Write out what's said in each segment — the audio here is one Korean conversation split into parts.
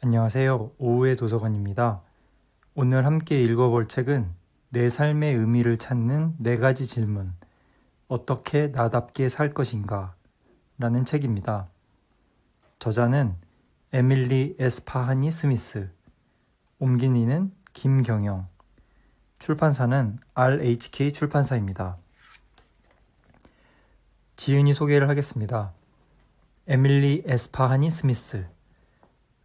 안녕하세요. 오후의 도서관입니다. 오늘 함께 읽어볼 책은 내 삶의 의미를 찾는 4가지 질문, 어떻게 나답게 살 것인가? 라는 책입니다. 저자는 에밀리 에스파하니 스미스, 옮긴 이는 김경영, 출판사는 RHK 출판사입니다. 지은이 소개를 하겠습니다. 에밀리 에스파하니 스미스,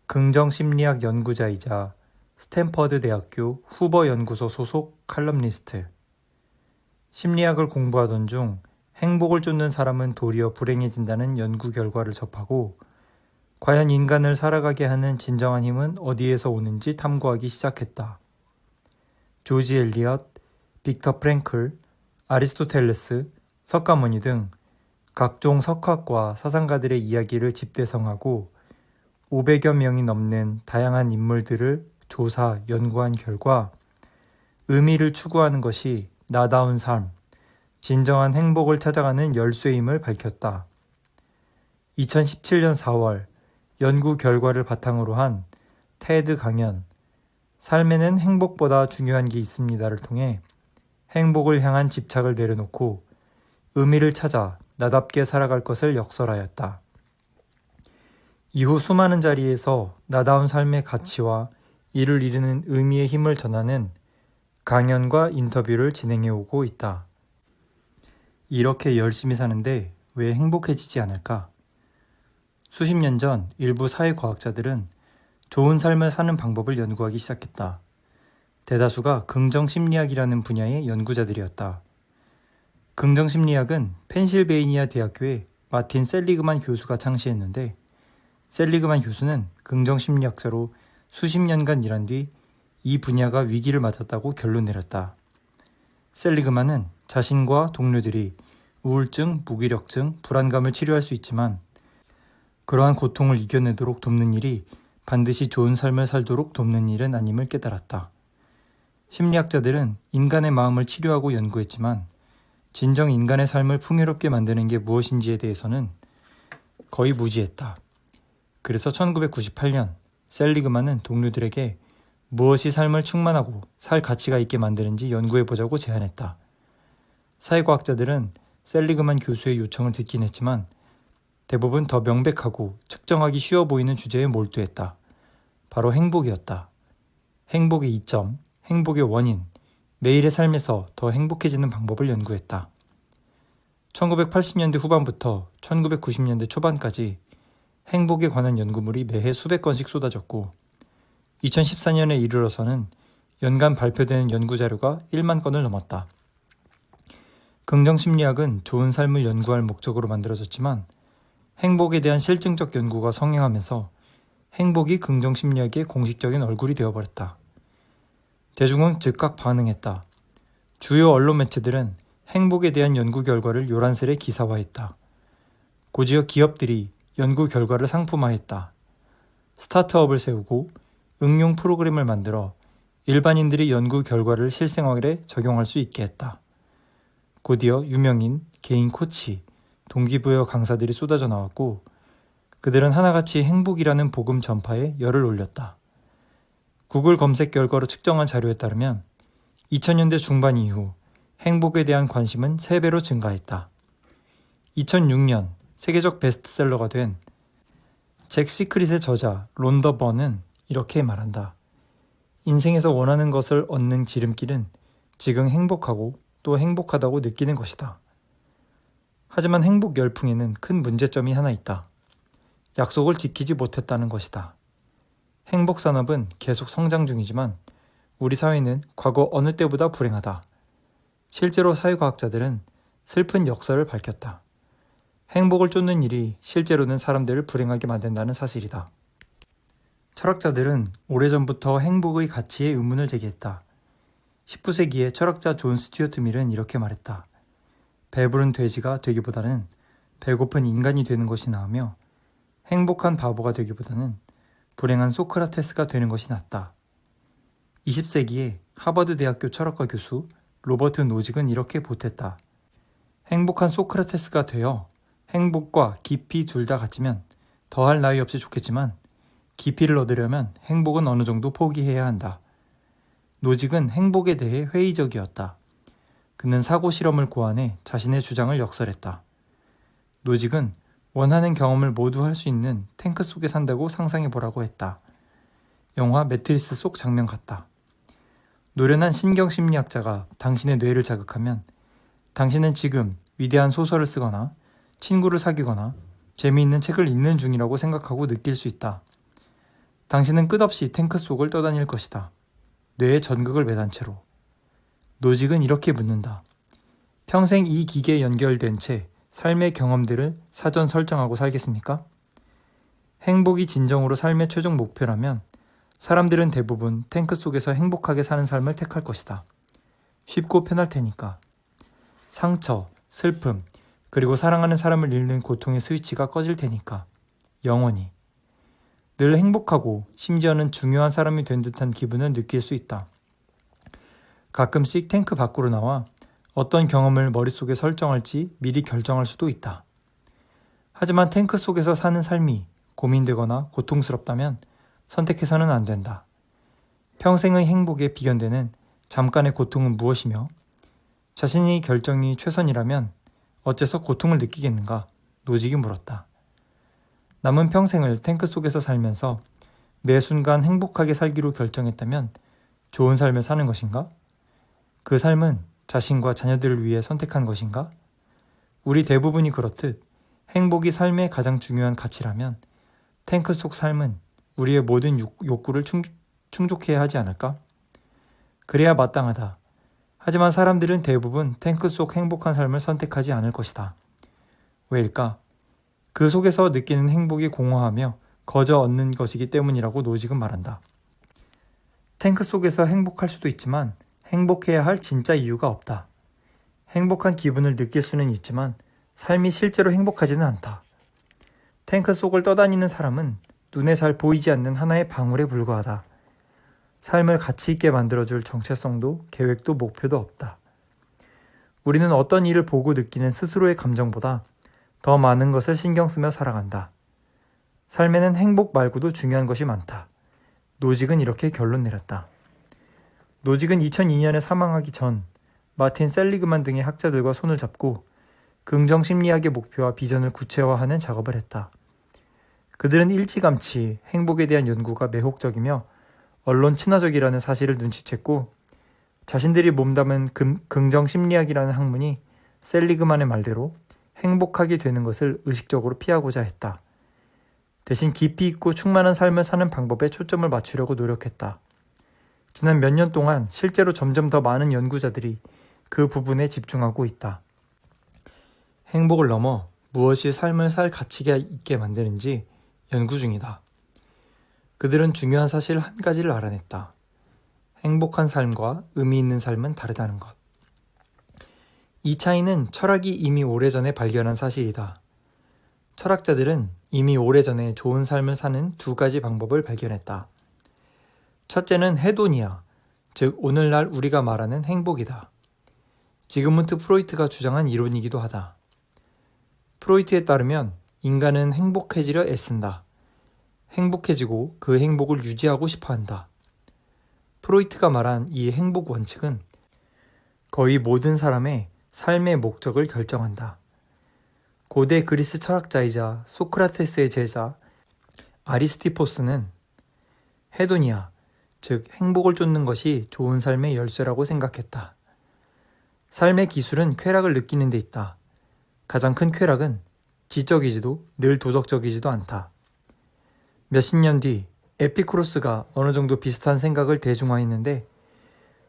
긍정심리학 연구자이자 스탠퍼드 대학교 후버 연구소 소속 칼럼니스트. 심리학을 공부하던 중 행복을 쫓는 사람은 도리어 불행해진다는 연구 결과를 접하고 과연 인간을 살아가게 하는 진정한 힘은 어디에서 오는지 탐구하기 시작했다. 조지 엘리엇, 빅터 프랭클, 아리스토텔레스, 석가모니 등 각종 석학과 사상가들의 이야기를 집대성하고 500여 명이 넘는 다양한 인물들을 조사, 연구한 결과 의미를 추구하는 것이 나다운 삶, 진정한 행복을 찾아가는 열쇠임을 밝혔다. 2017년 4월 연구 결과를 바탕으로 한 테드 강연, 삶에는 행복보다 중요한 게 있습니다를 통해 행복을 향한 집착을 내려놓고 의미를 찾아 나답게 살아갈 것을 역설하였다. 이후 수많은 자리에서 나다운 삶의 가치와 이를 이루는 의미의 힘을 전하는 강연과 인터뷰를 진행해 오고 있다. 이렇게 열심히 사는데 왜 행복해지지 않을까? 수십 년 전 일부 사회과학자들은 좋은 삶을 사는 방법을 연구하기 시작했다. 대다수가 긍정심리학이라는 분야의 연구자들이었다. 긍정심리학은 펜실베이니아 대학교의 마틴 셀리그만 교수가 창시했는데 셀리그만 교수는 긍정심리학자로 수십 년간 일한 뒤 이 분야가 위기를 맞았다고 결론 내렸다. 셀리그만은 자신과 동료들이 우울증, 무기력증, 불안감을 치료할 수 있지만 그러한 고통을 이겨내도록 돕는 일이 반드시 좋은 삶을 살도록 돕는 일은 아님을 깨달았다. 심리학자들은 인간의 마음을 치료하고 연구했지만 진정 인간의 삶을 풍요롭게 만드는 게 무엇인지에 대해서는 거의 무지했다. 그래서 1998년 셀리그만은 동료들에게 무엇이 삶을 충만하고 살 가치가 있게 만드는지 연구해보자고 제안했다. 사회과학자들은 셀리그만 교수의 요청을 듣긴 했지만 대부분 더 명백하고 측정하기 쉬워 보이는 주제에 몰두했다. 바로 행복이었다. 행복의 이점, 행복의 원인, 매일의 삶에서 더 행복해지는 방법을 연구했다. 1980년대 후반부터 1990년대 초반까지 행복에 관한 연구물이 매해 수백 건씩 쏟아졌고 2014년에 이르러서는 연간 발표되는 연구자료가 1만 건을 넘었다. 긍정심리학은 좋은 삶을 연구할 목적으로 만들어졌지만 행복에 대한 실증적 연구가 성행하면서 행복이 긍정심리학의 공식적인 얼굴이 되어버렸다. 대중은 즉각 반응했다. 주요 언론 매체들은 행복에 대한 연구 결과를 요란스레 기사화했다. 곧이어 기업들이 연구 결과를 상품화했다. 스타트업을 세우고 응용 프로그램을 만들어 일반인들이 연구 결과를 실생활에 적용할 수 있게 했다. 곧이어 유명인, 개인 코치, 동기부여 강사들이 쏟아져 나왔고 그들은 하나같이 행복이라는 복음 전파에 열을 올렸다. 구글 검색 결과로 측정한 자료에 따르면 2000년대 중반 이후 행복에 대한 관심은 3배로 증가했다. 2006년 세계적 베스트셀러가 된 잭 시크릿의 저자 론더 번은 이렇게 말한다. 인생에서 원하는 것을 얻는 지름길은 지금 행복하고 또 행복하다고 느끼는 것이다. 하지만 행복 열풍에는 큰 문제점이 하나 있다. 약속을 지키지 못했다는 것이다. 행복 산업은 계속 성장 중이지만 우리 사회는 과거 어느 때보다 불행하다. 실제로 사회과학자들은 슬픈 역사를 밝혔다. 행복을 쫓는 일이 실제로는 사람들을 불행하게 만든다는 사실이다. 철학자들은 오래전부터 행복의 가치에 의문을 제기했다. 19세기의 철학자 존 스튜어트 밀은 이렇게 말했다. 배부른 돼지가 되기보다는 배고픈 인간이 되는 것이 나으며 행복한 바보가 되기보다는 불행한 소크라테스가 되는 것이 낫다. 20세기의 하버드 대학교 철학과 교수 로버트 노직은 이렇게 보탰다. 행복한 소크라테스가 되어 행복과 깊이 둘 다 같으면 더할 나위 없이 좋겠지만 깊이를 얻으려면 행복은 어느 정도 포기해야 한다. 노직은 행복에 대해 회의적이었다. 그는 사고 실험을 고안해 자신의 주장을 역설했다. 노직은 원하는 경험을 모두 할 수 있는 탱크 속에 산다고 상상해보라고 했다. 영화 매트리스 속 장면 같다. 노련한 신경심리학자가 당신의 뇌를 자극하면 당신은 지금 위대한 소설을 쓰거나 친구를 사귀거나 재미있는 책을 읽는 중이라고 생각하고 느낄 수 있다. 당신은 끝없이 탱크 속을 떠다닐 것이다. 뇌에 전극을 매단 채로. 노직은 이렇게 묻는다. 평생 이 기계에 연결된 채 삶의 경험들을 사전 설정하고 살겠습니까? 행복이 진정으로 삶의 최종 목표라면 사람들은 대부분 탱크 속에서 행복하게 사는 삶을 택할 것이다. 쉽고 편할 테니까. 상처, 슬픔, 그리고 사랑하는 사람을 잃는 고통의 스위치가 꺼질 테니까. 영원히. 늘 행복하고 심지어는 중요한 사람이 된 듯한 기분을 느낄 수 있다. 가끔씩 탱크 밖으로 나와 어떤 경험을 머릿속에 설정할지 미리 결정할 수도 있다. 하지만 탱크 속에서 사는 삶이 고민되거나 고통스럽다면 선택해서는 안 된다. 평생의 행복에 비견되는 잠깐의 고통은 무엇이며 자신의 결정이 최선이라면 어째서 고통을 느끼겠는가? 노직이 물었다. 남은 평생을 탱크 속에서 살면서 매 순간 행복하게 살기로 결정했다면 좋은 삶을 사는 것인가? 그 삶은 자신과 자녀들을 위해 선택한 것인가? 우리 대부분이 그렇듯 행복이 삶의 가장 중요한 가치라면 탱크 속 삶은 우리의 모든 욕구를 충족해야 하지 않을까? 그래야 마땅하다. 하지만 사람들은 대부분 탱크 속 행복한 삶을 선택하지 않을 것이다. 왜일까? 그 속에서 느끼는 행복이 공허하며 거저 얻는 것이기 때문이라고 노직은 말한다. 탱크 속에서 행복할 수도 있지만 행복해야 할 진짜 이유가 없다. 행복한 기분을 느낄 수는 있지만 삶이 실제로 행복하지는 않다. 탱크 속을 떠다니는 사람은 눈에 잘 보이지 않는 하나의 방울에 불과하다. 삶을 가치 있게 만들어줄 정체성도 계획도 목표도 없다. 우리는 어떤 일을 보고 느끼는 스스로의 감정보다 더 많은 것을 신경 쓰며 살아간다. 삶에는 행복 말고도 중요한 것이 많다. 노직은 이렇게 결론 내렸다. 노직은 2002년에 사망하기 전 마틴 셀리그만 등의 학자들과 손을 잡고 긍정심리학의 목표와 비전을 구체화하는 작업을 했다. 그들은 일찌감치 행복에 대한 연구가 매혹적이며 언론 친화적이라는 사실을 눈치챘고 자신들이 몸담은 긍정심리학이라는 학문이 셀리그만의 말대로 행복하게 되는 것을 의식적으로 피하고자 했다. 대신 깊이 있고 충만한 삶을 사는 방법에 초점을 맞추려고 노력했다. 지난 몇 년 동안 실제로 점점 더 많은 연구자들이 그 부분에 집중하고 있다. 행복을 넘어 무엇이 삶을 살 가치가 있게 만드는지 연구 중이다. 그들은 중요한 사실 한 가지를 알아냈다. 행복한 삶과 의미 있는 삶은 다르다는 것. 이 차이는 철학이 이미 오래전에 발견한 사실이다. 철학자들은 이미 오래전에 좋은 삶을 사는 두 가지 방법을 발견했다. 첫째는 헤도니아, 즉 오늘날 우리가 말하는 행복이다. 지그문트 프로이트가 주장한 이론이기도 하다. 프로이트에 따르면 인간은 행복해지려 애쓴다. 행복해지고 그 행복을 유지하고 싶어 한다. 프로이트가 말한 이 행복 원칙은 거의 모든 사람의 삶의 목적을 결정한다. 고대 그리스 철학자이자 소크라테스의 제자 아리스티포스는 헤도니아, 즉 행복을 쫓는 것이 좋은 삶의 열쇠라고 생각했다. 삶의 기술은 쾌락을 느끼는 데 있다. 가장 큰 쾌락은 지적이지도 늘 도덕적이지도 않다. 몇십 년 뒤 에피쿠로스가 어느 정도 비슷한 생각을 대중화했는데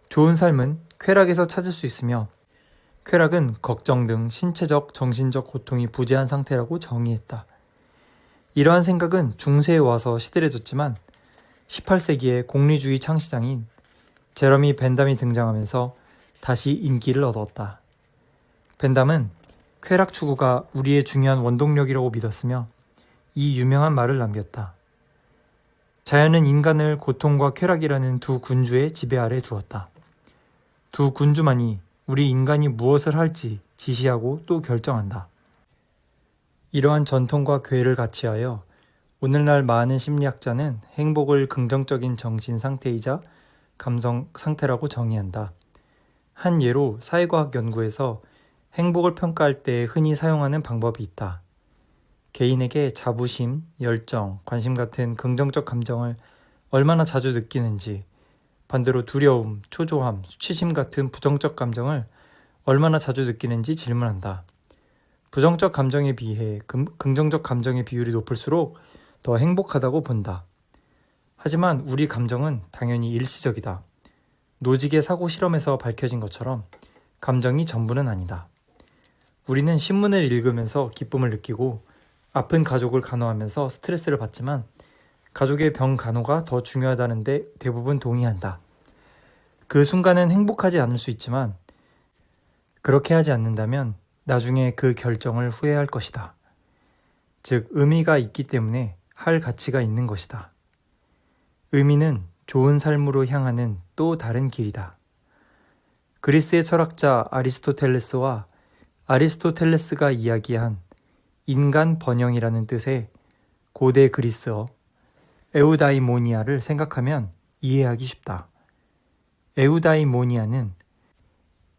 좋은 삶은 쾌락에서 찾을 수 있으며 쾌락은 걱정 등 신체적, 정신적 고통이 부재한 상태라고 정의했다. 이러한 생각은 중세에 와서 시들해졌지만 18세기의 공리주의 창시장인 제러미 벤담이 등장하면서 다시 인기를 얻었다. 벤담은 쾌락 추구가 우리의 중요한 원동력이라고 믿었으며 이 유명한 말을 남겼다. 자연은 인간을 고통과 쾌락이라는 두 군주의 지배 아래 두었다. 두 군주만이 우리 인간이 무엇을 할지 지시하고 또 결정한다. 이러한 전통과 괴를 같이하여 오늘날 많은 심리학자는 행복을 긍정적인 정신 상태이자 감정 상태라고 정의한다. 한 예로 사회과학 연구에서 행복을 평가할 때 흔히 사용하는 방법이 있다. 개인에게 자부심, 열정, 관심 같은 긍정적 감정을 얼마나 자주 느끼는지, 반대로 두려움, 초조함, 수치심 같은 부정적 감정을 얼마나 자주 느끼는지 질문한다. 부정적 감정에 비해 긍정적 감정의 비율이 높을수록 더 행복하다고 본다. 하지만 우리 감정은 당연히 일시적이다. 노지개 사고 실험에서 밝혀진 것처럼 감정이 전부는 아니다. 우리는 신문을 읽으면서 기쁨을 느끼고 아픈 가족을 간호하면서 스트레스를 받지만 가족의 병 간호가 더 중요하다는데 대부분 동의한다. 그 순간은 행복하지 않을 수 있지만 그렇게 하지 않는다면 나중에 그 결정을 후회할 것이다. 즉, 의미가 있기 때문에 할 가치가 있는 것이다. 의미는 좋은 삶으로 향하는 또 다른 길이다. 그리스의 철학자 아리스토텔레스와 아리스토텔레스가 이야기한 인간 번영이라는 뜻의 고대 그리스어 에우다이모니아를 생각하면 이해하기 쉽다. 에우다이모니아는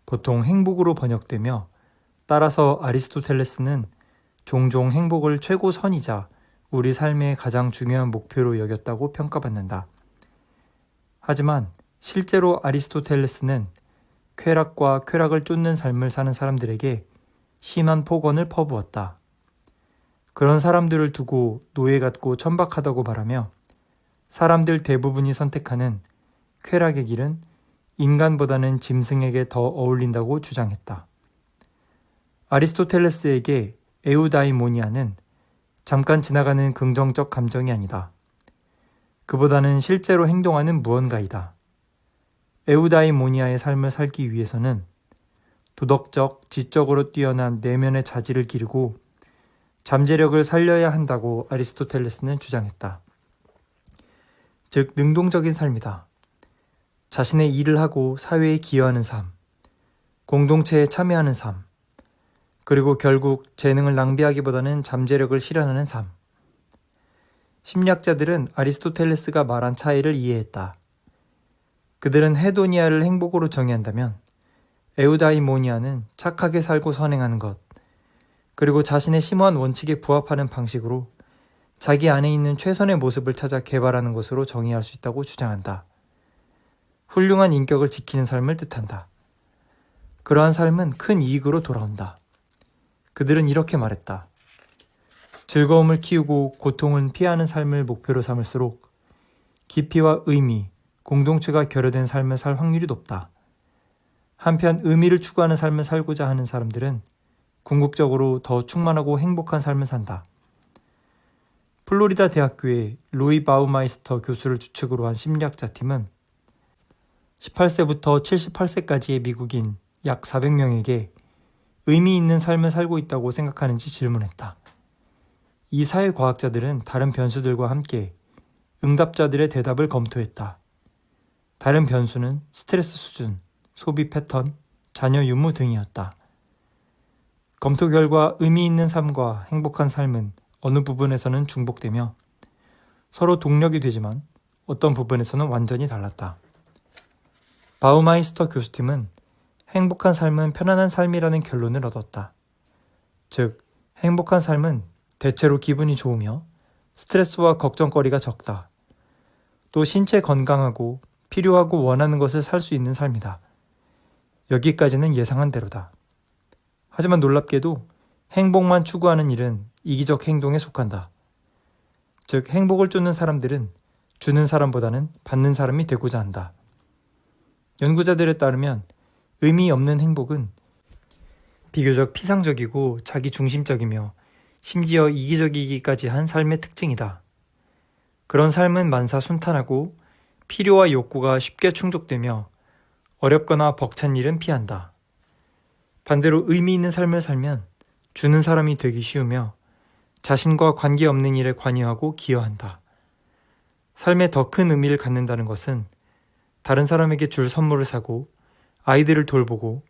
보통 행복으로 번역되며 따라서 아리스토텔레스는 종종 행복을 최고선이자 우리 삶의 가장 중요한 목표로 여겼다고 평가받는다. 하지만 실제로 아리스토텔레스는 쾌락과 쾌락을 쫓는 삶을 사는 사람들에게 심한 폭언을 퍼부었다. 그런 사람들을 두고 노예 같고 천박하다고 말하며 사람들 대부분이 선택하는 쾌락의 길은 인간보다는 짐승에게 더 어울린다고 주장했다. 아리스토텔레스에게 에우다이모니아는 잠깐 지나가는 긍정적 감정이 아니다. 그보다는 실제로 행동하는 무언가이다. 에우다이모니아의 삶을 살기 위해서는 도덕적, 지적으로 뛰어난 내면의 자질을 기르고 잠재력을 살려야 한다고 아리스토텔레스는 주장했다. 즉, 능동적인 삶이다. 자신의 일을 하고 사회에 기여하는 삶, 공동체에 참여하는 삶, 그리고 결국 재능을 낭비하기보다는 잠재력을 실현하는 삶. 심리학자들은 아리스토텔레스가 말한 차이를 이해했다. 그들은 헤도니아를 행복으로 정의한다면 에우다이모니아는 착하게 살고 선행하는 것, 그리고 자신의 심오한 원칙에 부합하는 방식으로 자기 안에 있는 최선의 모습을 찾아 개발하는 것으로 정의할 수 있다고 주장한다. 훌륭한 인격을 지키는 삶을 뜻한다. 그러한 삶은 큰 이익으로 돌아온다. 그들은 이렇게 말했다. 즐거움을 키우고 고통은 피하는 삶을 목표로 삼을수록 깊이와 의미, 공동체가 결여된 삶을 살 확률이 높다. 한편 의미를 추구하는 삶을 살고자 하는 사람들은 궁극적으로 더 충만하고 행복한 삶을 산다. 플로리다 대학교의 로이 바우마이스터 교수를 주축으로 한 심리학자 팀은 18세부터 78세까지의 미국인 약 400명에게 의미 있는 삶을 살고 있다고 생각하는지 질문했다. 이 사회과학자들은 다른 변수들과 함께 응답자들의 대답을 검토했다. 다른 변수는 스트레스 수준, 소비 패턴, 자녀 유무 등이었다. 검토 결과 의미 있는 삶과 행복한 삶은 어느 부분에서는 중복되며 서로 동력이 되지만 어떤 부분에서는 완전히 달랐다. 바우마이스터 교수팀은 행복한 삶은 편안한 삶이라는 결론을 얻었다. 즉, 행복한 삶은 대체로 기분이 좋으며 스트레스와 걱정거리가 적다. 또 신체 건강하고 필요하고 원하는 것을 살 수 있는 삶이다. 여기까지는 예상한 대로다. 하지만 놀랍게도 행복만 추구하는 일은 이기적 행동에 속한다. 즉, 행복을 쫓는 사람들은 주는 사람보다는 받는 사람이 되고자 한다. 연구자들에 따르면 의미 없는 행복은 비교적 피상적이고 자기중심적이며 심지어 이기적이기까지 한 삶의 특징이다. 그런 삶은 만사 순탄하고 필요와 욕구가 쉽게 충족되며 어렵거나 벅찬 일은 피한다. 반대로 의미 있는 삶을 살면 주는 사람이 되기 쉬우며 자신과 관계없는 일에 관여하고 기여한다. 삶에 더 큰 의미를 갖는다는 것은 다른 사람에게 줄 선물을 사고 아이들을 돌보고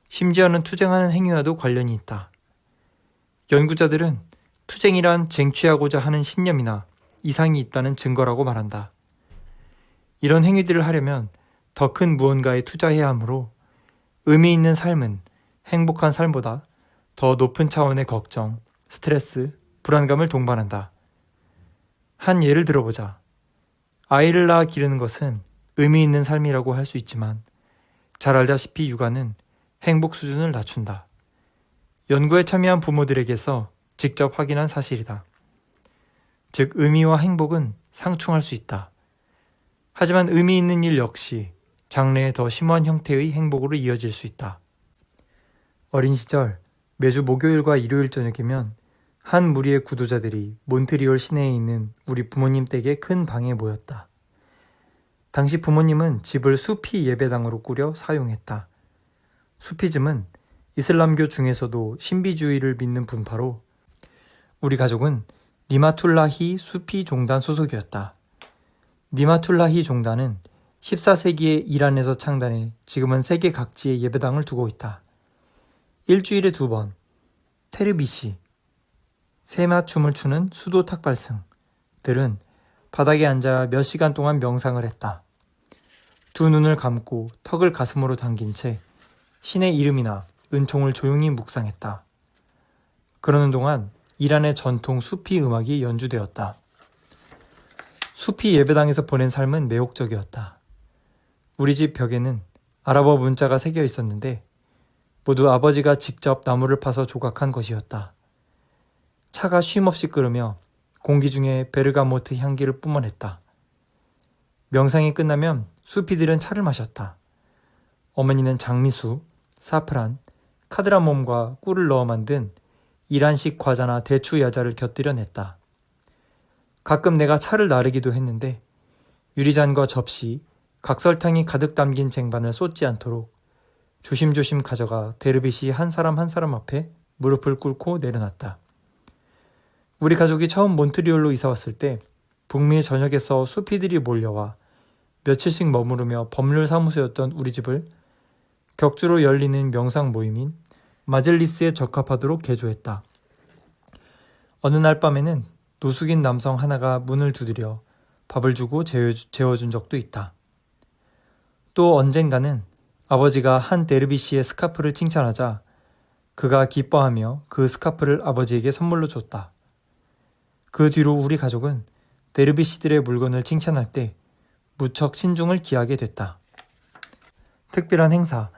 심지어는 투쟁하는 행위와도 관련이 있다. 연구자들은 투쟁이란 쟁취하고자 하는 신념이나 이상이 있다는 증거라고 말한다. 이런 행위들을 하려면 더 큰 무언가에 투자해야 하므로 의미 있는 삶은 행복한 삶보다 더 높은 차원의 걱정, 스트레스, 불안감을 동반한다. 한 예를 들어보자. 아이를 낳아 기르는 것은 의미 있는 삶이라고 할 수 있지만 잘 알다시피 육아는 행복 수준을 낮춘다. 연구에 참여한 부모들에게서 직접 확인한 사실이다. 즉, 의미와 행복은 상충할 수 있다. 하지만 의미 있는 일 역시 장래에 더 심오한 형태의 행복으로 이어질 수 있다. 어린 시절 매주 목요일과 일요일 저녁이면 한 무리의 구도자들이 몬트리올 시내에 있는 우리 부모님 댁에 큰 방에 모였다. 당시 부모님은 집을 수피 예배당으로 꾸려 사용했다. 수피즘은 이슬람교 중에서도 신비주의를 믿는 분파로 우리 가족은 니마툴라히 수피 종단 소속이었다. 니마툴라히 종단은 14세기에 이란에서 창단해 지금은 세계 각지에 예배당을 두고 있다. 일주일에 2번, 테르비시, 세마춤을 추는 수도 탁발승들은 바닥에 앉아 몇 시간 동안 명상을 했다. 두 눈을 감고 턱을 가슴으로 당긴 채 신의 이름이나 은총을 조용히 묵상했다. 그러는 동안 이란의 전통 수피 음악이 연주되었다. 수피 예배당에서 보낸 삶은 매혹적이었다. 우리 집 벽에는 아랍어 문자가 새겨 있었는데 모두 아버지가 직접 나무를 파서 조각한 것이었다. 차가 쉼없이 끓으며 공기 중에 베르가모트 향기를 뿜어냈다. 명상이 끝나면 수피들은 차를 마셨다. 어머니는 장미수, 사프란, 카드라몬과 꿀을 넣어 만든 이란식 과자나 대추 야자를 곁들여 냈다. 가끔 내가 차를 나르기도 했는데 유리잔과 접시, 각설탕이 가득 담긴 쟁반을 쏟지 않도록 조심조심 가져가 데르비시 한 사람 앞에 무릎을 꿇고 내려놨다. 우리 가족이 처음 몬트리올로 이사 왔을 때 북미 전역에서 수피들이 몰려와 며칠씩 머무르며 법률 사무소였던 우리 집을 격주로 열리는 명상 모임인 마젤리스에 적합하도록 개조했다. 어느 날 밤에는 노숙인 남성 하나가 문을 두드려 밥을 주고 재워준 적도 있다. 또 언젠가는 아버지가 한 데르비시의 스카프를 칭찬하자 그가 기뻐하며 그 스카프를 아버지에게 선물로 줬다. 그 뒤로 우리 가족은 데르비시들의 물건을 칭찬할 때 무척 신중을 기하게 됐다. 특별한 행사,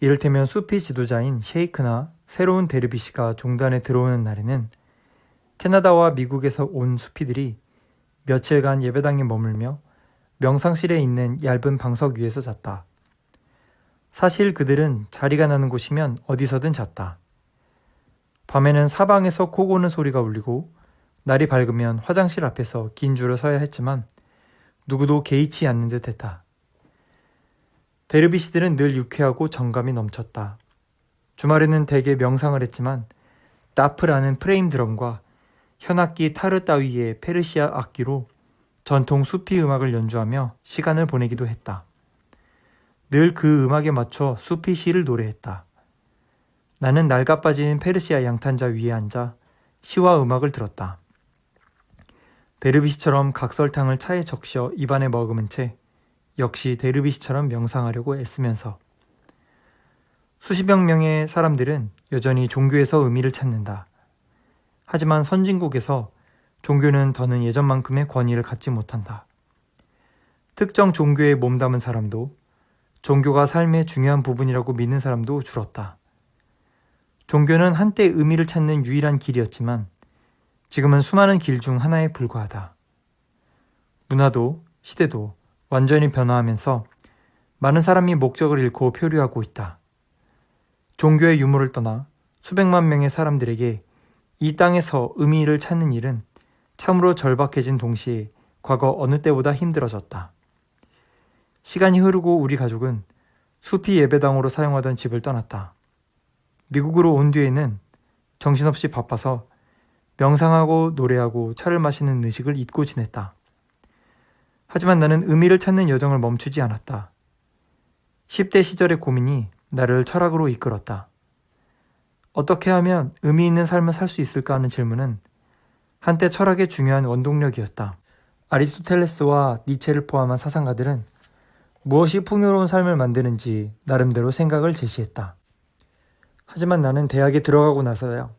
이를테면 수피 지도자인 셰이크나 새로운 데르비시가 종단에 들어오는 날에는 캐나다와 미국에서 온 수피들이 며칠간 예배당에 머물며 명상실에 있는 얇은 방석 위에서 잤다. 사실 그들은 자리가 나는 곳이면 어디서든 잤다. 밤에는 사방에서 코 고는 소리가 울리고 날이 밝으면 화장실 앞에서 긴 줄을 서야 했지만 누구도 개의치 않는 듯 했다. 데르비시들은 늘 유쾌하고 정감이 넘쳤다. 주말에는 대개 명상을 했지만 나프라는 프레임 드럼과 현악기 타르 따위의 페르시아 악기로 전통 수피 음악을 연주하며 시간을 보내기도 했다. 늘 그 음악에 맞춰 수피 시를 노래했다. 나는 낡아빠진 페르시아 양탄자 위에 앉아 시와 음악을 들었다. 데르비시처럼 각설탕을 차에 적셔 입안에 머금은 채 역시 데르비시처럼 명상하려고 애쓰면서 수십여 명의 사람들은 여전히 종교에서 의미를 찾는다. 하지만 선진국에서 종교는 더는 예전만큼의 권위를 갖지 못한다. 특정 종교에 몸담은 사람도 종교가 삶의 중요한 부분이라고 믿는 사람도 줄었다. 종교는 한때 의미를 찾는 유일한 길이었지만 지금은 수많은 길 중 하나에 불과하다. 문화도 시대도 완전히 변화하면서 많은 사람이 목적을 잃고 표류하고 있다. 종교의 유무를 떠나 수백만 명의 사람들에게 이 땅에서 의미를 찾는 일은 참으로 절박해진 동시에 과거 어느 때보다 힘들어졌다. 시간이 흐르고 우리 가족은 수피 예배당으로 사용하던 집을 떠났다. 미국으로 온 뒤에는 정신없이 바빠서 명상하고 노래하고 차를 마시는 의식을 잊고 지냈다. 하지만 나는 의미를 찾는 여정을 멈추지 않았다. 10대 시절의 고민이 나를 철학으로 이끌었다. 어떻게 하면 의미 있는 삶을 살 수 있을까 하는 질문은 한때 철학의 중요한 원동력이었다. 아리스토텔레스와 니체를 포함한 사상가들은 무엇이 풍요로운 삶을 만드는지 나름대로 생각을 제시했다. 하지만 나는 대학에 들어가고 나서야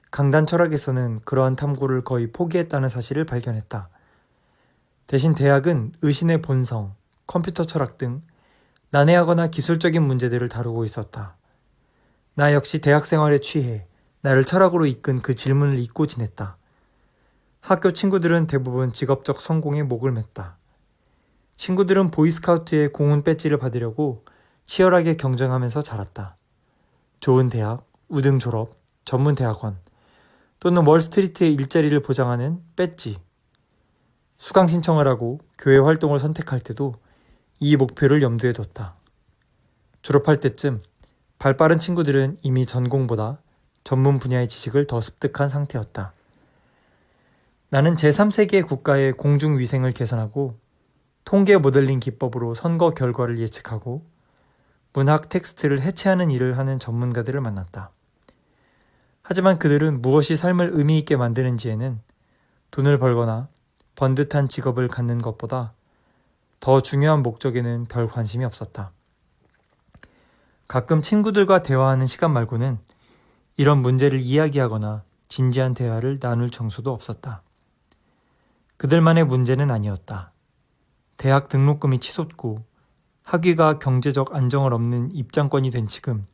강단 철학에서는 그러한 탐구를 거의 포기했다는 사실을 발견했다. 대신 대학은 의신의 본성, 컴퓨터 철학 등 난해하거나 기술적인 문제들을 다루고 있었다. 나 역시 대학 생활에 취해 나를 철학으로 이끈 그 질문을 잊고 지냈다. 학교 친구들은 대부분 직업적 성공에 목을 맸다. 친구들은 보이스카우트의 공훈 배지를 받으려고 치열하게 경쟁하면서 자랐다. 좋은 대학, 우등 졸업, 전문 대학원, 또는 월스트리트의 일자리를 보장하는 배지. 수강 신청을 하고 교회 활동을 선택할 때도 이 목표를 염두에 뒀다. 졸업할 때쯤 발빠른 친구들은 이미 전공보다 전문 분야의 지식을 더 습득한 상태였다. 나는 제3세계 국가의 공중위생을 개선하고 통계 모델링 기법으로 선거 결과를 예측하고 문학 텍스트를 해체하는 일을 하는 전문가들을 만났다. 하지만 그들은 무엇이 삶을 의미 있게 만드는지에는 돈을 벌거나 번듯한 직업을 갖는 것보다 더 중요한 목적에는 별 관심이 없었다. 가끔 친구들과 대화하는 시간 말고는 이런 문제를 이야기하거나 진지한 대화를 나눌 정수도 없었다. 그들만의 문제는 아니었다. 대학 등록금이 치솟고 학위가 경제적 안정을 얻는 입장권이 된 지금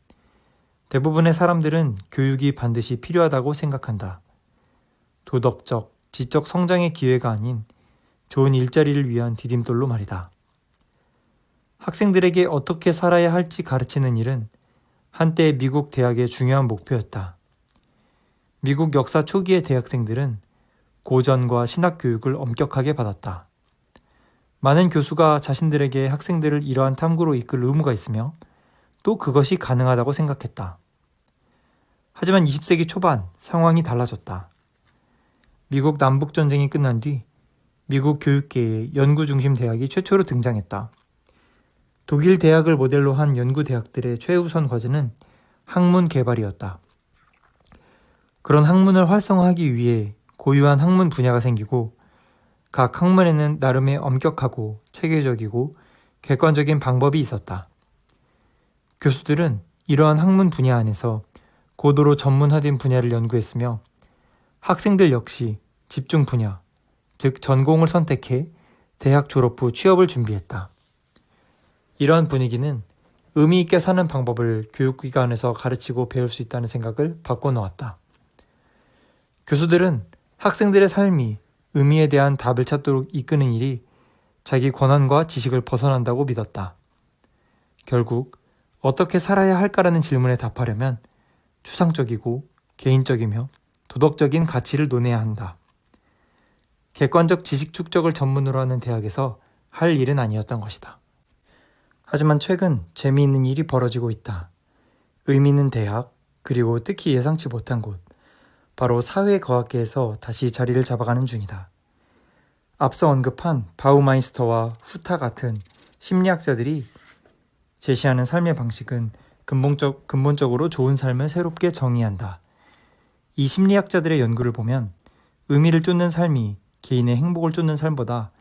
대부분의 사람들은 교육이 반드시 필요하다고 생각한다. 도덕적, 지적 성장의 기회가 아닌 좋은 일자리를 위한 디딤돌로 말이다. 학생들에게 어떻게 살아야 할지 가르치는 일은 한때 미국 대학의 중요한 목표였다. 미국 역사 초기의 대학생들은 고전과 신학 교육을 엄격하게 받았다. 많은 교수가 자신들에게 학생들을 이러한 탐구로 이끌 의무가 있으며 또 그것이 가능하다고 생각했다. 하지만 20세기 초반 상황이 달라졌다. 미국 남북전쟁이 끝난 뒤 미국 교육계의 연구 중심 대학이 최초로 등장했다. 독일 대학을 모델로 한 연구 대학들의 최우선 과제는 학문 개발이었다. 그런 학문을 활성화하기 위해 고유한 학문 분야가 생기고 각 학문에는 나름의 엄격하고 체계적이고 객관적인 방법이 있었다. 교수들은 이러한 학문 분야 안에서 고도로 전문화된 분야를 연구했으며 학생들 역시 집중 분야, 즉 전공을 선택해 대학 졸업 후 취업을 준비했다. 이러한 분위기는 의미 있게 사는 방법을 교육기관에서 가르치고 배울 수 있다는 생각을 바꿔놓았다. 교수들은 학생들의 삶이 의미에 대한 답을 찾도록 이끄는 일이 자기 권한과 지식을 벗어난다고 믿었다. 결국 어떻게 살아야 할까라는 질문에 답하려면 추상적이고 개인적이며 도덕적인 가치를 논해야 한다. 객관적 지식 축적을 전문으로 하는 대학에서 할 일은 아니었던 것이다. 하지만 최근 재미있는 일이 벌어지고 있다. 의미 있는 대학, 그리고 특히 예상치 못한 곳, 바로 사회과학계에서 다시 자리를 잡아가는 중이다. 앞서 언급한 바우마이스터와 후타 같은 심리학자들이 제시하는 삶의 방식은 근본적으로 좋은 삶을 새롭게 정의한다. 이 심리학자들의 연구를 보면 의미를 쫓는 삶이 개인의 행복을 쫓는 삶보다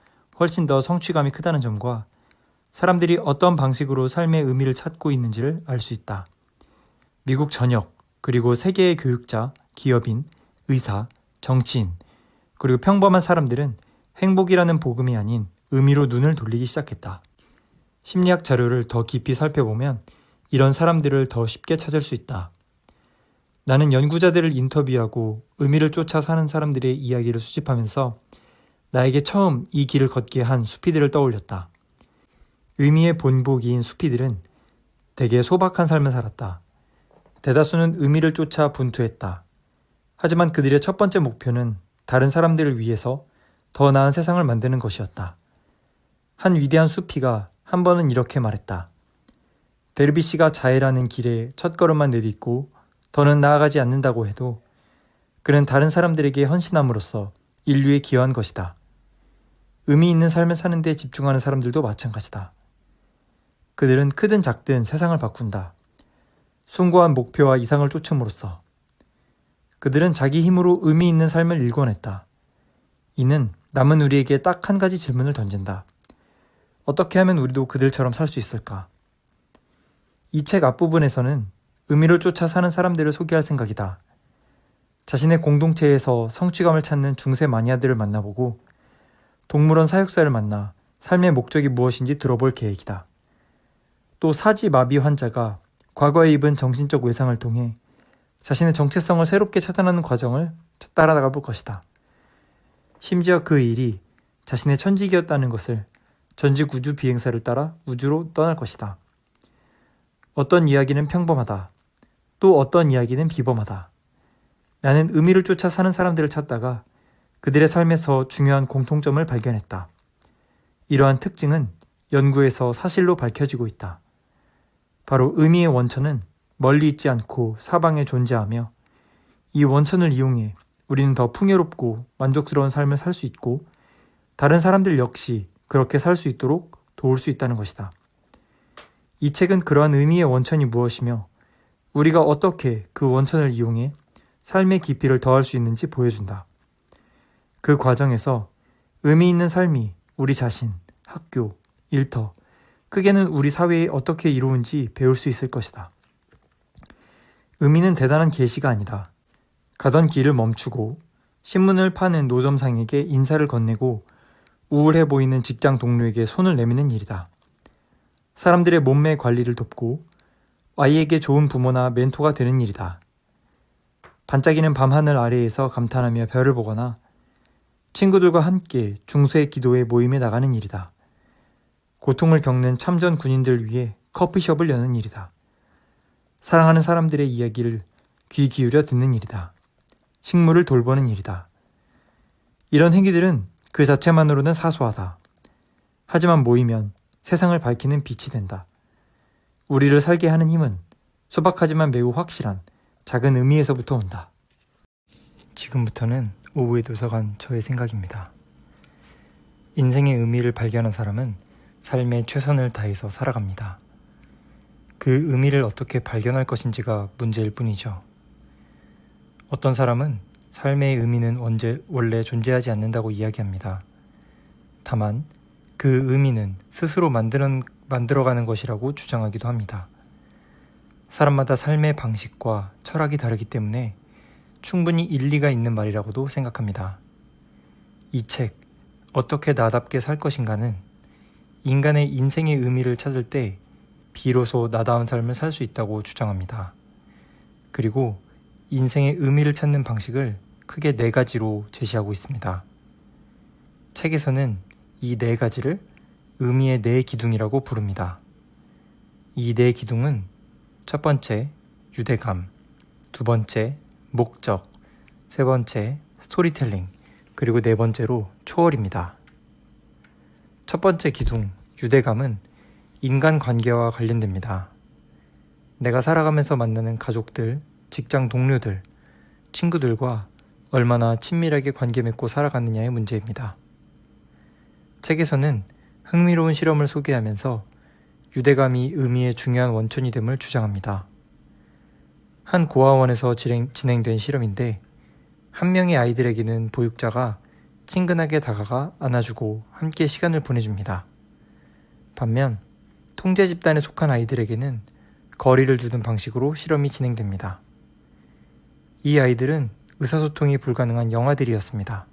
훨씬 더 성취감이 크다는 점과 사람들이 어떤 방식으로 삶의 의미를 찾고 있는지를 알 수 있다. 미국 전역, 그리고 세계의 교육자, 기업인, 의사, 정치인, 그리고 평범한 사람들은 행복이라는 복음이 아닌 의미로 눈을 돌리기 시작했다. 심리학 자료를 더 깊이 살펴보면 이런 사람들을 더 쉽게 찾을 수 있다. 나는 연구자들을 인터뷰하고 의미를 쫓아 사는 사람들의 이야기를 수집하면서 나에게 처음 이 길을 걷게 한 수피들을 떠올렸다. 의미의 본보기인 수피들은 대개 소박한 삶을 살았다. 대다수는 의미를 쫓아 분투했다. 하지만 그들의 첫 번째 목표는 다른 사람들을 위해서 더 나은 세상을 만드는 것이었다. 한 위대한 수피가 한 번은 이렇게 말했다. 데르비시가 자해라는 길에 첫걸음만 내딛고 더는 나아가지 않는다고 해도 그는 다른 사람들에게 헌신함으로써 인류에 기여한 것이다. 의미 있는 삶을 사는 데 집중하는 사람들도 마찬가지다. 그들은 크든 작든 세상을 바꾼다. 숭고한 목표와 이상을 쫓음으로써 그들은 자기 힘으로 의미 있는 삶을 일궈냈다. 이는 남은 우리에게 딱 한 가지 질문을 던진다. 어떻게 하면 우리도 그들처럼 살 수 있을까? 이 책 앞부분에서는 의미를 쫓아 사는 사람들을 소개할 생각이다. 자신의 공동체에서 성취감을 찾는 중세 마니아들을 만나보고 동물원 사육사를 만나 삶의 목적이 무엇인지 들어볼 계획이다. 또 사지마비 환자가 과거에 입은 정신적 외상을 통해 자신의 정체성을 새롭게 찾아내는 과정을 따라가 볼 것이다. 심지어 그 일이 자신의 천직이었다는 것을 전직 우주 비행사를 따라 우주로 떠날 것이다. 어떤 이야기는 평범하다. 또 어떤 이야기는 비범하다. 나는 의미를 쫓아 사는 사람들을 찾다가 그들의 삶에서 중요한 공통점을 발견했다. 이러한 특징은 연구에서 사실로 밝혀지고 있다. 바로 의미의 원천은 멀리 있지 않고 사방에 존재하며 이 원천을 이용해 우리는 더 풍요롭고 만족스러운 삶을 살 수 있고 다른 사람들 역시 그렇게 살 수 있도록 도울 수 있다는 것이다. 이 책은 그러한 의미의 원천이 무엇이며 우리가 어떻게 그 원천을 이용해 삶의 깊이를 더할 수 있는지 보여준다. 그 과정에서 의미 있는 삶이 우리 자신, 학교, 일터, 크게는 우리 사회에 어떻게 이루어진지 배울 수 있을 것이다. 의미는 대단한 계시가 아니다. 가던 길을 멈추고 신문을 파는 노점상에게 인사를 건네고 우울해 보이는 직장 동료에게 손을 내미는 일이다. 사람들의 몸매 관리를 돕고 아이에게 좋은 부모나 멘토가 되는 일이다. 반짝이는 밤하늘 아래에서 감탄하며 별을 보거나 친구들과 함께 중세 기도회 모임에 나가는 일이다. 고통을 겪는 참전 군인들 위해 커피숍을 여는 일이다. 사랑하는 사람들의 이야기를 귀 기울여 듣는 일이다. 식물을 돌보는 일이다. 이런 행위들은 그 자체만으로는 사소하다. 하지만 모이면 세상을 밝히는 빛이 된다. 우리를 살게 하는 힘은 소박하지만 매우 확실한 작은 의미에서부터 온다. 지금부터는 오후의 도서관 저의 생각입니다. 인생의 의미를 발견한 사람은 삶에 최선을 다해서 살아갑니다. 그 의미를 어떻게 발견할 것인지가 문제일 뿐이죠. 어떤 사람은 삶의 의미는 원래 존재하지 않는다고 이야기합니다. 다만 그 의미는 스스로 만들어가는 것이라고 주장하기도 합니다. 사람마다 삶의 방식과 철학이 다르기 때문에 충분히 일리가 있는 말이라고도 생각합니다. 이 책, 어떻게 나답게 살 것인가는 인간의 인생의 의미를 찾을 때 비로소 나다운 삶을 살 수 있다고 주장합니다. 그리고 인생의 의미를 찾는 방식을 크게 4가지로 제시하고 있습니다. 책에서는 이 4가지를 의미의 4기둥이라고 부릅니다. 이 4기둥은 첫 번째, 유대감, 두 번째, 목적, 세 번째, 스토리텔링, 그리고 4번째로 초월입니다. 첫 번째 기둥, 유대감은 인간관계와 관련됩니다. 내가 살아가면서 만나는 가족들, 직장 동료들, 친구들과 얼마나 친밀하게 관계 맺고 살아가느냐의 문제입니다. 책에서는 흥미로운 실험을 소개하면서 유대감이 의미의 중요한 원천이 됨을 주장합니다. 한 고아원에서 진행된 실험인데 한 명의 아이들에게는 보육자가 친근하게 다가가 안아주고 함께 시간을 보내줍니다. 반면 통제 집단에 속한 아이들에게는 거리를 두는 방식으로 실험이 진행됩니다. 이 아이들은 의사소통이 불가능한 영아들이었습니다.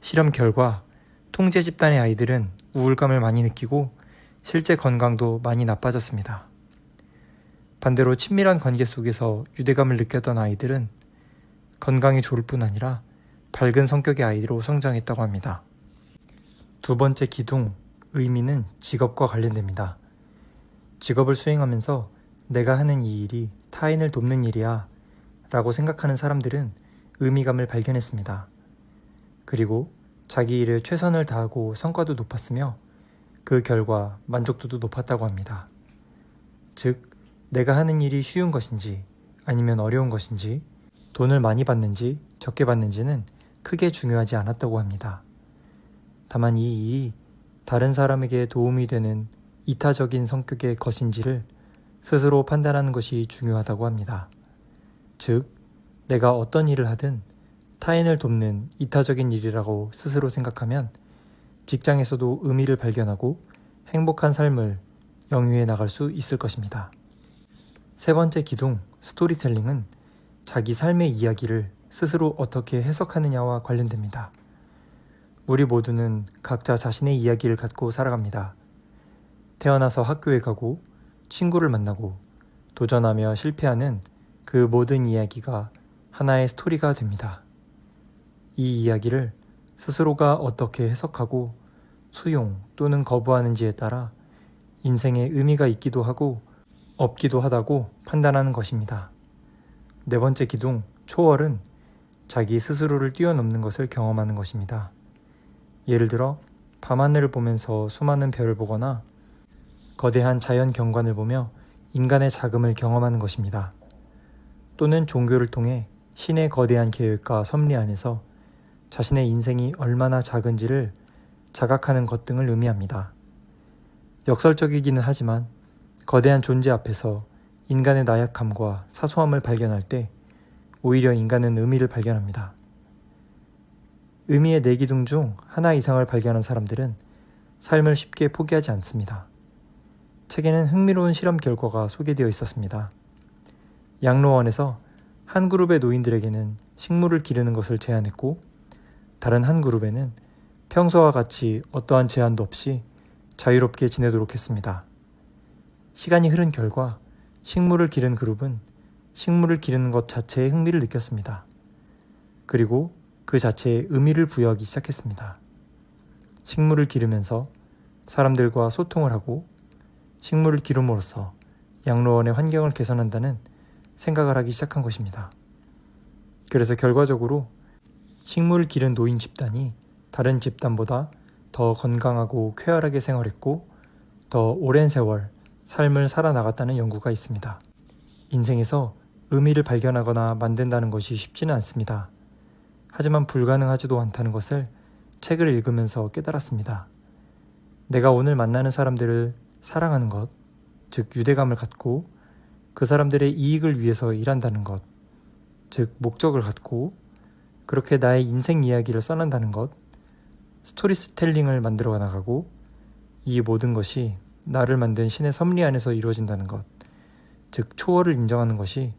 실험 결과 통제 집단의 아이들은 우울감을 많이 느끼고 실제 건강도 많이 나빠졌습니다. 반대로 친밀한 관계 속에서 유대감을 느꼈던 아이들은 건강이 좋을 뿐 아니라 밝은 성격의 아이로 성장했다고 합니다. 두 번째 기둥, 의미는 직업과 관련됩니다. 직업을 수행하면서 내가 하는 이 일이 타인을 돕는 일이야 라고 생각하는 사람들은 의미감을 발견했습니다. 그리고 자기 일에 최선을 다하고 성과도 높았으며 그 결과 만족도도 높았다고 합니다. 즉, 내가 하는 일이 쉬운 것인지 아니면 어려운 것인지 돈을 많이 받는지 적게 받는지는 크게 중요하지 않았다고 합니다. 다만 이 일이 다른 사람에게 도움이 되는 이타적인 성격의 것인지를 스스로 판단하는 것이 중요하다고 합니다. 즉, 내가 어떤 일을 하든 타인을 돕는 이타적인 일이라고 스스로 생각하면 직장에서도 의미를 발견하고 행복한 삶을 영위해 나갈 수 있을 것입니다. 세 번째 기둥, 스토리텔링은 자기 삶의 이야기를 스스로 어떻게 해석하느냐와 관련됩니다. 우리 모두는 각자 자신의 이야기를 갖고 살아갑니다. 태어나서 학교에 가고 친구를 만나고 도전하며 실패하는 그 모든 이야기가 하나의 스토리가 됩니다. 이 이야기를 스스로가 어떻게 해석하고 수용 또는 거부하는지에 따라 인생에 의미가 있기도 하고 없기도 하다고 판단하는 것입니다. 네 번째 기둥, 초월은 자기 스스로를 뛰어넘는 것을 경험하는 것입니다. 예를 들어 밤하늘을 보면서 수많은 별을 보거나 거대한 자연 경관을 보며 인간의 자금을 경험하는 것입니다. 또는 종교를 통해 신의 거대한 계획과 섭리 안에서 자신의 인생이 얼마나 작은지를 자각하는 것 등을 의미합니다. 역설적이기는 하지만 거대한 존재 앞에서 인간의 나약함과 사소함을 발견할 때 오히려 인간은 의미를 발견합니다. 의미의 네 기둥 중 하나 이상을 발견한 사람들은 삶을 쉽게 포기하지 않습니다. 책에는 흥미로운 실험 결과가 소개되어 있었습니다. 양로원에서 한 그룹의 노인들에게는 식물을 기르는 것을 제안했고 다른 한 그룹에는 평소와 같이 어떠한 제한도 없이 자유롭게 지내도록 했습니다. 시간이 흐른 결과 식물을 기른 그룹은 식물을 기르는 것 자체에 흥미를 느꼈습니다. 그리고 그 자체에 의미를 부여하기 시작했습니다. 식물을 기르면서 사람들과 소통을 하고 식물을 기름으로써 양로원의 환경을 개선한다는 생각을 하기 시작한 것입니다. 그래서 결과적으로 식물을 기른 노인 집단이 다른 집단보다 더 건강하고 쾌활하게 생활했고 더 오랜 세월 삶을 살아나갔다는 연구가 있습니다. 인생에서 의미를 발견하거나 만든다는 것이 쉽지는 않습니다. 하지만 불가능하지도 않다는 것을 책을 읽으면서 깨달았습니다. 내가 오늘 만나는 사람들을 사랑하는 것, 즉 유대감을 갖고 그 사람들의 이익을 위해서 일한다는 것, 즉 목적을 갖고 그렇게 나의 인생 이야기를 써낸다는 것, 스토리텔링을 만들어 나가고 이 모든 것이 나를 만든 신의 섭리 안에서 이루어진다는 것, 즉 초월을 인정하는 것이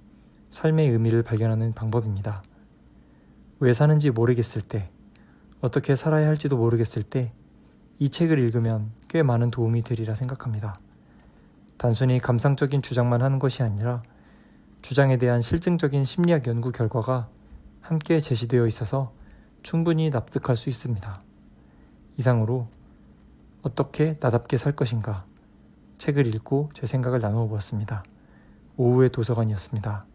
삶의 의미를 발견하는 방법입니다. 왜 사는지 모르겠을 때, 어떻게 살아야 할지도 모르겠을 때 이 책을 읽으면 꽤 많은 도움이 되리라 생각합니다. 단순히 감상적인 주장만 하는 것이 아니라 주장에 대한 실증적인 심리학 연구 결과가 함께 제시되어 있어서 충분히 납득할 수 있습니다. 이상으로 어떻게 나답게 살 것인가 책을 읽고 제 생각을 나누어 보았습니다. 오후의 도서관이었습니다.